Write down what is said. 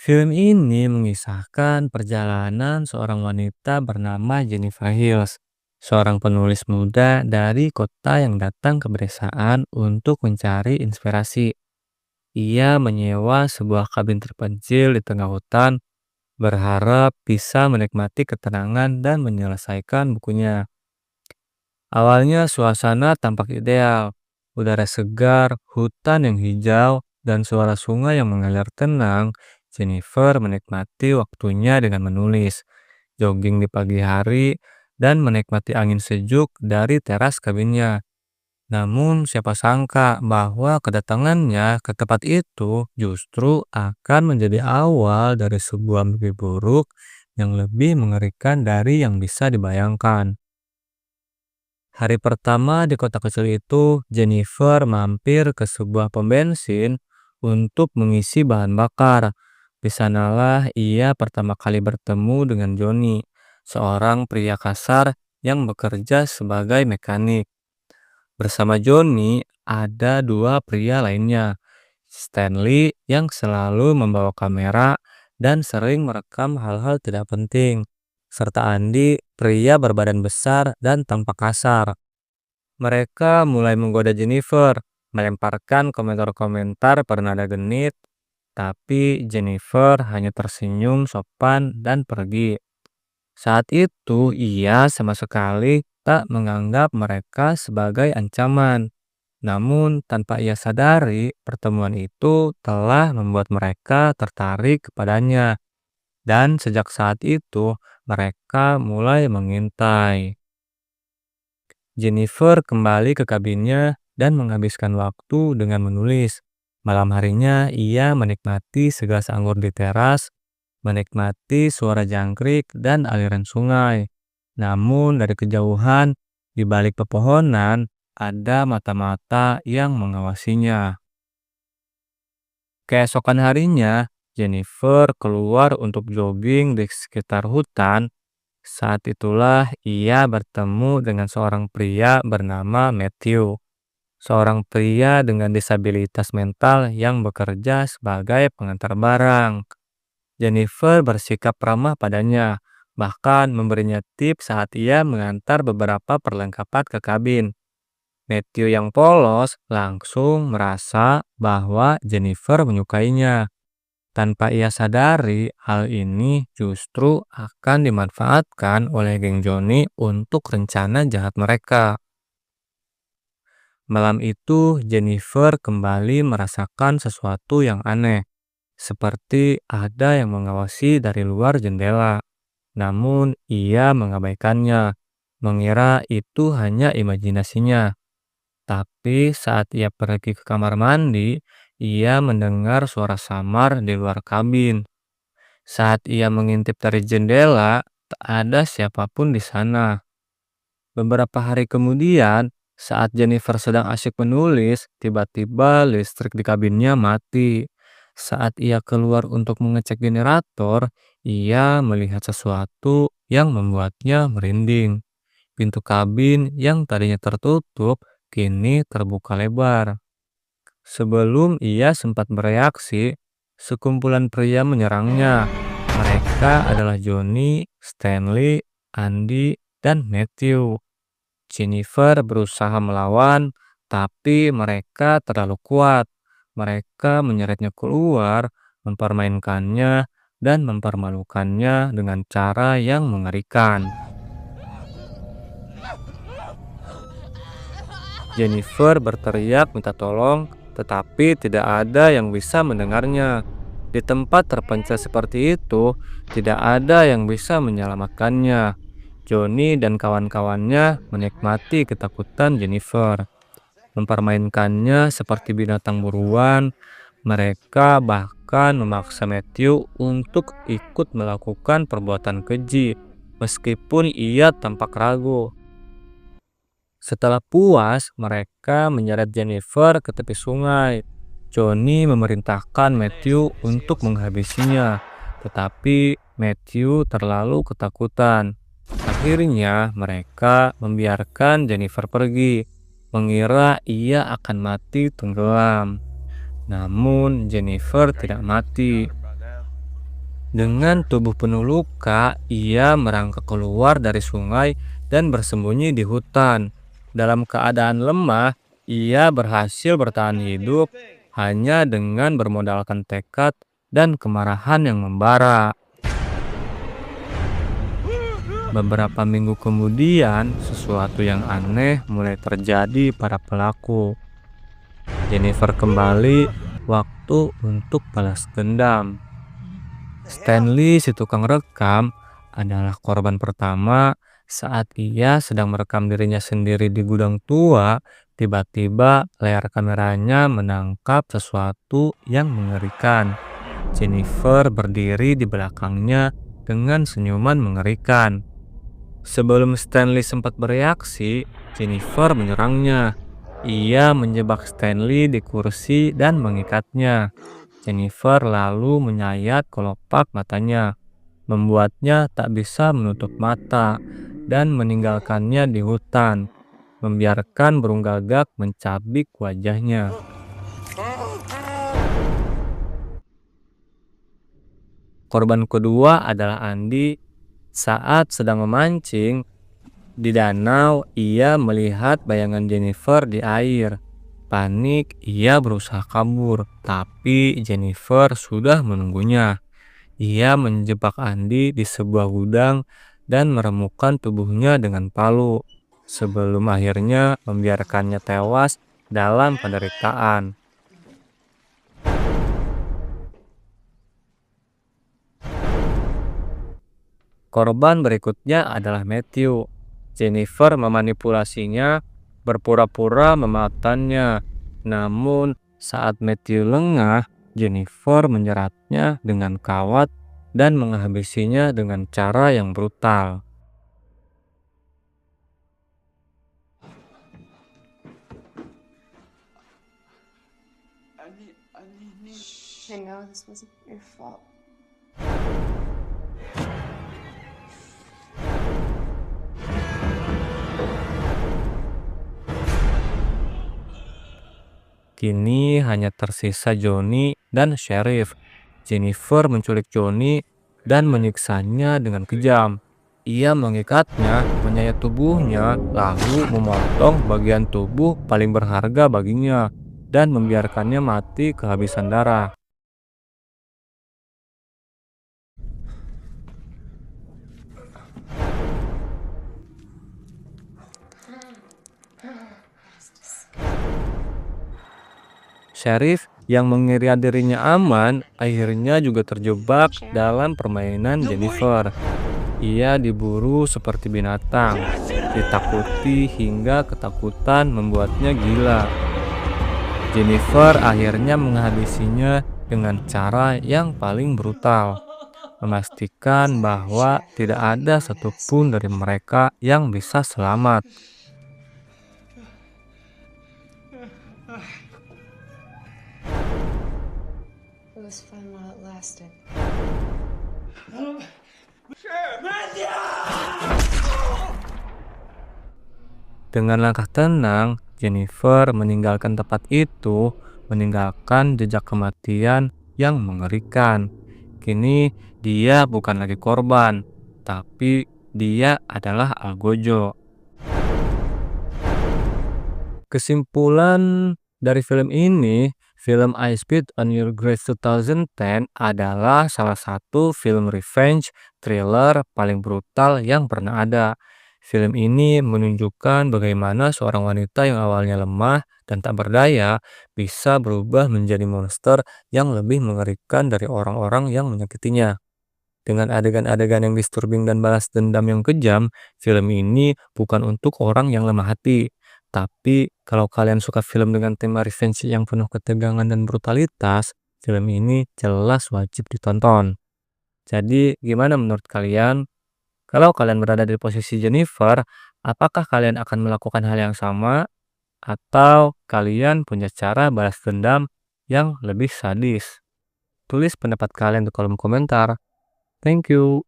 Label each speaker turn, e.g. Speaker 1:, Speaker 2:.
Speaker 1: Film ini mengisahkan perjalanan seorang wanita bernama Jennifer Hills, seorang penulis muda dari kota yang datang ke pedesaan untuk mencari inspirasi. Ia menyewa sebuah kabin terpencil di tengah hutan, berharap bisa menikmati ketenangan dan menyelesaikan bukunya. Awalnya suasana tampak ideal, udara segar, hutan yang hijau, dan suara sungai yang mengalir tenang. Jennifer menikmati waktunya dengan menulis, jogging di pagi hari, dan menikmati angin sejuk dari teras kabinnya. Namun siapa sangka bahwa kedatangannya ke tempat itu justru akan menjadi awal dari sebuah mimpi buruk yang lebih mengerikan dari yang bisa dibayangkan. Hari pertama di kota kecil itu, Jennifer mampir ke sebuah pom bensin untuk mengisi bahan bakar. Di sanalah ia pertama kali bertemu dengan Johnny, seorang pria kasar yang bekerja sebagai mekanik. Bersama Johnny, ada dua pria lainnya, Stanley yang selalu membawa kamera dan sering merekam hal-hal tidak penting, serta Andy, pria berbadan besar dan tampak kasar. Mereka mulai menggoda Jennifer, melemparkan komentar-komentar bernada genit, tapi Jennifer hanya tersenyum sopan dan pergi. Saat itu, ia sama sekali tak menganggap mereka sebagai ancaman. Namun, tanpa ia sadari, pertemuan itu telah membuat mereka tertarik kepadanya. Dan sejak saat itu, mereka mulai mengintai. Jennifer kembali ke kabinnya dan menghabiskan waktu dengan menulis. Malam harinya, ia menikmati segelas anggur di teras, menikmati suara jangkrik dan aliran sungai. Namun, dari kejauhan, di balik pepohonan, ada mata-mata yang mengawasinya. Keesokan harinya, Jennifer keluar untuk jogging di sekitar hutan. Saat itulah ia bertemu dengan seorang pria bernama Matthew, seorang pria dengan disabilitas mental yang bekerja sebagai pengantar barang. Jennifer bersikap ramah padanya, bahkan memberinya tips saat ia mengantar beberapa perlengkapan ke kabin. Matthew yang polos langsung merasa bahwa Jennifer menyukainya. Tanpa ia sadari, hal ini justru akan dimanfaatkan oleh geng Johnny untuk rencana jahat mereka. Malam itu, Jennifer kembali merasakan sesuatu yang aneh, seperti ada yang mengawasi dari luar jendela. Namun, ia mengabaikannya, mengira itu hanya imajinasinya. Tapi saat ia pergi ke kamar mandi, ia mendengar suara samar di luar kabin. Saat ia mengintip dari jendela, tak ada siapapun di sana. Beberapa hari kemudian, saat Jennifer sedang asyik menulis, tiba-tiba listrik di kabinnya mati. Saat ia keluar untuk mengecek generator, ia melihat sesuatu yang membuatnya merinding. Pintu kabin yang tadinya tertutup kini terbuka lebar. Sebelum ia sempat bereaksi, sekumpulan pria menyerangnya. Mereka adalah Johnny, Stanley, Andy, dan Matthew. Jennifer berusaha melawan, tapi mereka terlalu kuat. Mereka menyeretnya keluar, mempermainkannya, dan mempermalukannya dengan cara yang mengerikan. Jennifer berteriak minta tolong, tetapi tidak ada yang bisa mendengarnya. Di tempat terpencil seperti itu, tidak ada yang bisa menyelamatkannya. Johnny dan kawan-kawannya menikmati ketakutan Jennifer, mempermainkannya seperti binatang buruan. Mereka bahkan memaksa Matthew untuk ikut melakukan perbuatan keji, meskipun ia tampak ragu. Setelah puas, mereka menyeret Jennifer ke tepi sungai. Johnny memerintahkan Matthew untuk menghabisinya, tetapi Matthew terlalu ketakutan. Akhirnya, mereka membiarkan Jennifer pergi, mengira ia akan mati tenggelam. Namun, Jennifer tidak mati. Dengan tubuh penuh luka, ia merangkak keluar dari sungai dan bersembunyi di hutan. Dalam keadaan lemah, ia berhasil bertahan hidup hanya dengan bermodalkan tekad dan kemarahan yang membara. Beberapa minggu kemudian, sesuatu yang aneh mulai terjadi pada pelaku. Jennifer kembali waktu untuk balas dendam. Stanley, si tukang rekam, adalah korban pertama saat ia sedang merekam dirinya sendiri di gudang tua. Tiba-tiba layar kameranya menangkap sesuatu yang mengerikan. Jennifer berdiri di belakangnya dengan senyuman mengerikan. Sebelum Stanley sempat bereaksi, Jennifer menyerangnya. Ia menjebak Stanley di kursi dan mengikatnya. Jennifer lalu menyayat kelopak matanya, membuatnya tak bisa menutup mata, dan meninggalkannya di hutan, membiarkan burung gagak mencabik wajahnya. Korban kedua adalah Andy. Saat sedang memancing di danau, ia melihat bayangan Jennifer di air. Panik, ia berusaha kabur, tapi Jennifer sudah menunggunya. Ia menjebak Andy di sebuah gudang dan meremukkan tubuhnya dengan palu, sebelum akhirnya membiarkannya tewas dalam penderitaan. Korban berikutnya adalah Matthew. Jennifer memanipulasinya, berpura-pura memaafkannya. Namun, saat Matthew lengah, Jennifer menyeratnya dengan kawat dan menghabisinya dengan cara yang brutal.
Speaker 2: I know this wasn't your fault.
Speaker 1: Kini hanya tersisa Johnny dan Sheriff. Jennifer menculik Johnny dan menyiksanya dengan kejam. Ia mengikatnya, menyayat tubuhnya, lalu memotong bagian tubuh paling berharga baginya dan membiarkannya mati kehabisan darah. Sheriff yang mengira dirinya aman akhirnya juga terjebak dalam permainan Jennifer. Ia diburu seperti binatang, ditakuti hingga ketakutan membuatnya gila. Jennifer akhirnya menghabisinya dengan cara yang paling brutal, memastikan bahwa tidak ada satupun dari mereka yang bisa selamat.
Speaker 2: It was fun while it lasted.
Speaker 1: Dengan langkah tenang, Jennifer meninggalkan tempat itu, meninggalkan jejak kematian yang mengerikan. Kini dia bukan lagi korban, tapi dia adalah algojo. Kesimpulan dari film ini, film I Spit on Your Grave 2010 adalah salah satu film revenge thriller paling brutal yang pernah ada. Film ini menunjukkan bagaimana seorang wanita yang awalnya lemah dan tak berdaya bisa berubah menjadi monster yang lebih mengerikan dari orang-orang yang menyakitinya. Dengan adegan-adegan yang disturbing dan balas dendam yang kejam, film ini bukan untuk orang yang lemah hati. Tapi kalau kalian suka film dengan tema revenge yang penuh ketegangan dan brutalitas, film ini jelas wajib ditonton. Jadi, gimana menurut kalian? Kalau kalian berada di posisi Jennifer, apakah kalian akan melakukan hal yang sama? Atau kalian punya cara balas dendam yang lebih sadis? Tulis pendapat kalian di kolom komentar. Thank you.